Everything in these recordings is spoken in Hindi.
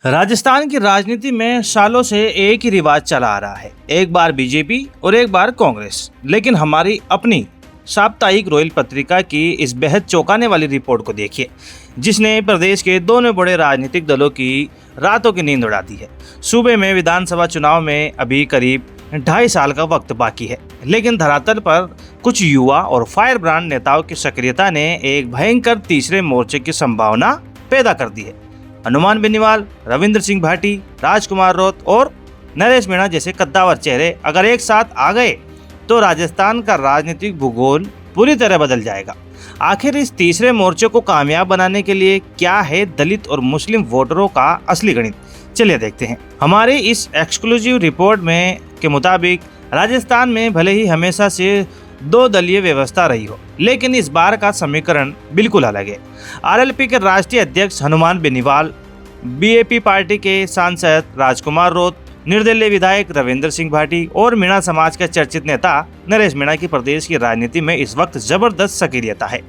राजस्थान की राजनीति में सालों से एक ही रिवाज चला आ रहा है, एक बार बीजेपी और एक बार कांग्रेस। लेकिन हमारी अपनी साप्ताहिक रॉयल पत्रिका की इस बेहद चौंकाने वाली रिपोर्ट को देखिए, जिसने प्रदेश के दोनों बड़े राजनीतिक दलों की रातों की नींद उड़ा दी है। सूबे में विधानसभा चुनाव में अभी करीब 2.5 साल का वक्त बाकी है, लेकिन धरातल पर कुछ युवा और फायर ब्रांड नेताओं की सक्रियता ने एक भयंकर तीसरे मोर्चे की संभावना पैदा कर दी है। हनुमान बेनीवाल, रविंद्र सिंह भाटी, राजकुमार रोत और नरेश मीणा जैसे कद्दावर चेहरे अगर एक साथ आ गए तो राजस्थान का राजनीतिक भूगोल पूरी तरह बदल जाएगा। आखिर इस तीसरे मोर्चे को कामयाब बनाने के लिए क्या है दलित और मुस्लिम वोटरों का असली गणित, चलिए देखते हैं। हमारी इस एक्सक्लूसिव रिपोर्ट में के मुताबिक राजस्थान में भले ही हमेशा से 2 दलीय व्यवस्था रही हो, लेकिन इस बार का समीकरण बिल्कुल अलग है। आरएलपी के राष्ट्रीय अध्यक्ष हनुमान बेनीवाल, बीएपी पार्टी के सांसद राजकुमार रोत, निर्दलीय विधायक रविंद्र सिंह भाटी और मीणा समाज के चर्चित नेता नरेश मीणा की प्रदेश की राजनीति में इस वक्त जबरदस्त सक्रियता है।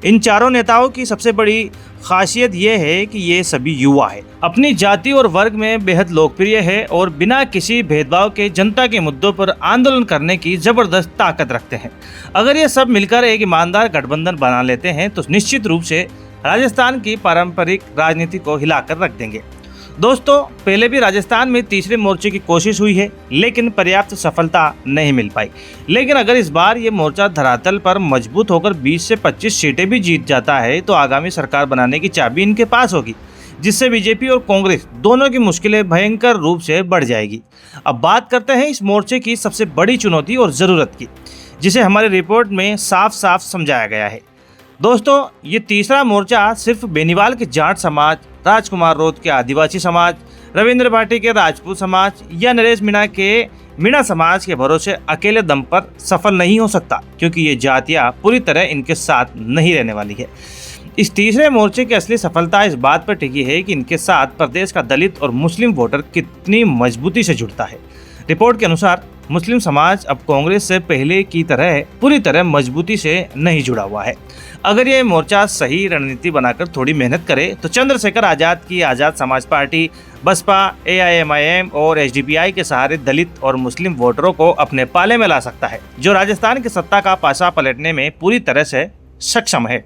इन चारों नेताओं की सबसे बड़ी खासियत यह है कि ये सभी युवा है, अपनी जाति और वर्ग में बेहद लोकप्रिय है और बिना किसी भेदभाव के जनता के मुद्दों पर आंदोलन करने की जबरदस्त ताकत रखते हैं। अगर ये सब मिलकर एक ईमानदार गठबंधन बना लेते हैं तो निश्चित रूप से राजस्थान की पारंपरिक राजनीति को हिलाकर रख देंगे। दोस्तों, पहले भी राजस्थान में तीसरे मोर्चे की कोशिश हुई है, लेकिन पर्याप्त सफलता नहीं मिल पाई। लेकिन अगर इस बार ये मोर्चा धरातल पर मजबूत होकर 20 से 25 सीटें भी जीत जाता है तो आगामी सरकार बनाने की चाबी इनके पास होगी, जिससे बीजेपी और कांग्रेस दोनों की मुश्किलें भयंकर रूप से बढ़ जाएगी। अब बात करते हैं इस मोर्चे की सबसे बड़ी चुनौती और ज़रूरत की, जिसे हमारी रिपोर्ट में साफ साफ समझाया गया है। दोस्तों, ये तीसरा मोर्चा सिर्फ बेनीवाल के जाट समाज, राजकुमार रोत के आदिवासी समाज, रविंद्र भाटी के राजपूत समाज या नरेश मीणा के मीणा समाज के भरोसे अकेले दम पर सफल नहीं हो सकता, क्योंकि ये जातियां पूरी तरह इनके साथ नहीं रहने वाली है। इस तीसरे मोर्चे की असली सफलता इस बात पर टिकी है कि इनके साथ प्रदेश का दलित और मुस्लिम वोटर कितनी मजबूती से जुड़ता है। रिपोर्ट के अनुसार मुस्लिम समाज अब कांग्रेस से पहले की तरह पूरी तरह मजबूती से नहीं जुड़ा हुआ है। अगर ये मोर्चा सही रणनीति बनाकर थोड़ी मेहनत करे तो चंद्रशेखर आजाद की आजाद समाज पार्टी, बसपा, एआईएमआईएम और एसडीपीआई के सहारे दलित और मुस्लिम वोटरों को अपने पाले में ला सकता है, जो राजस्थान की सत्ता का पासा पलटने में पूरी तरह से सक्षम है।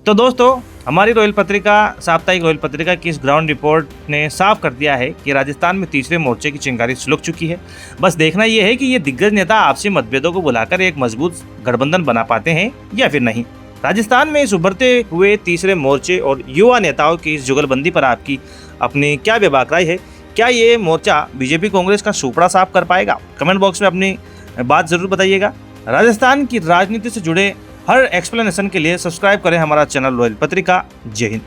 तो दोस्तों, हमारी रॉयल पत्रिका, साप्ताहिक रॉयल पत्रिका की इस ग्राउंड रिपोर्ट ने साफ कर दिया है कि राजस्थान में तीसरे मोर्चे की चिंगारी सुलग चुकी है। बस देखना यह है कि ये दिग्गज नेता आपसी मतभेदों को बुलाकर एक मजबूत गठबंधन बना पाते हैं या फिर नहीं। राजस्थान में इस उभरते हुए तीसरे मोर्चे और युवा नेताओं की इस जुगलबंदी पर आपकी अपनी क्या बेबाक राय है? क्या ये मोर्चा बीजेपी कांग्रेस का सुपड़ा साफ कर पाएगा? कमेंट बॉक्स में अपनी बात जरूर बताइएगा। राजस्थान की राजनीति से जुड़े हर एक्सप्लेनेशन के लिए सब्सक्राइब करें हमारा चैनल रॉयल पत्रिका। जय हिंद।